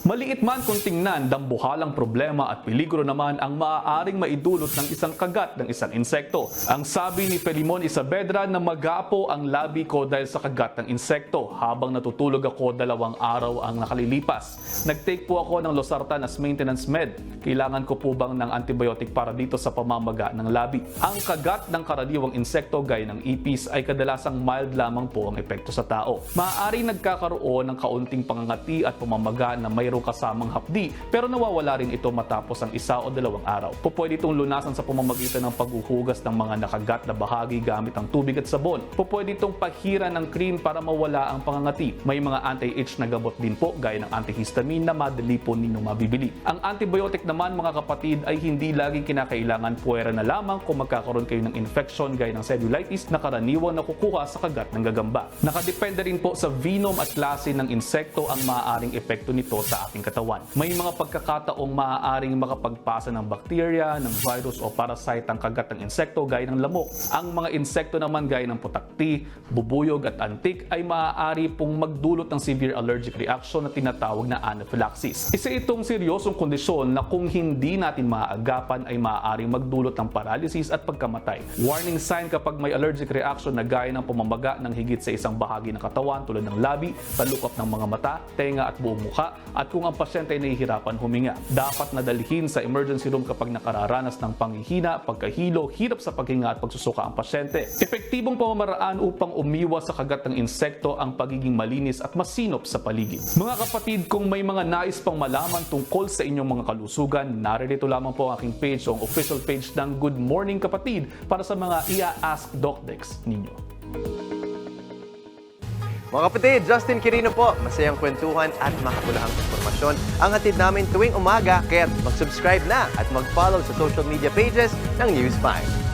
Maliit man kung tingnan, dambuhalang problema at peligro naman ang maaaring maidulot ng isang kagat ng isang insekto. Ang sabi ni Felimon Isavedra na magapo ang labi ko dahil sa kagat ng insekto. Habang natutulog ako, 2 araw ang nakalilipas. Nag-take po ako ng losartan as maintenance med. Kailangan ko po bang ng antibiotic para dito sa pamamaga ng labi? Ang kagat ng karaniwang insekto gaya ng ipis ay kadalasang mild lamang po ang epekto sa tao. Maaaring nagkakaroon ng kaunting pangangati at pamamaga na mayroong kasamang hapdi, pero nawawala rin ito matapos ang 1 o 2 araw. Pwede itong lunasan sa pamamagitan ng paghuhugas ng mga nakagat na bahagi gamit ang tubig at sabon. Pwede itong paghiran ng cream para mawala ang pangangati. May mga anti-itch na gamot din po gaya ng antihistamine na madali po ninyong mabibili. Ang antibiotic naman mga kapatid ay hindi laging kinakailangan, puwera na lamang kung magkakaroon kayo ng infection gaya ng cellulitis na karaniwang nakukuha sa kagat ng gagamba. Nakadepende rin po sa venom at klase ng insekto ang maaaring epekto nito sa ating katawan. May mga pagkakataong maaaring makapagpasa ng bakterya, ng virus o parasite ang kagat ng insekto gaya ng lamok. Ang mga insekto naman gaya ng putakti, bubuyog at antik ay maaari pong magdulot ng severe allergic reaction na tinatawag na anaphylaxis. Isa itong seryosong kondisyon na kung hindi natin maaagapan ay maaaring magdulot ng paralysis at pagkamatay. Warning sign kapag may allergic reaction na gaya ng pamamaga ng higit sa isang bahagi ng katawan tulad ng labi, talukap ng mga mata, tenga at buong mukha, at kung ang pasyente ay nahihirapan huminga. Dapat nadalhin sa emergency room kapag nakararanas ng panghihina, pagkahilo, hirap sa paghinga at pagsusuka ang pasyente. Epektibong pamamaraan upang umiwas sa kagat ng insekto ang pagiging malinis at masinop sa paligid. Mga kapatid, kung may mga nais pang malaman tungkol sa inyong mga kalusugan, naririto lamang po ang aking page o ang official page ng Good Morning Kapatid para sa mga ia-ask Docdex ninyo. Mga kapatid, Justin Quirino po. Masayang kwentuhan at makapulahang informasyon ang hatid namin tuwing umaga. Kaya mag-subscribe na at mag-follow sa social media pages ng News 5.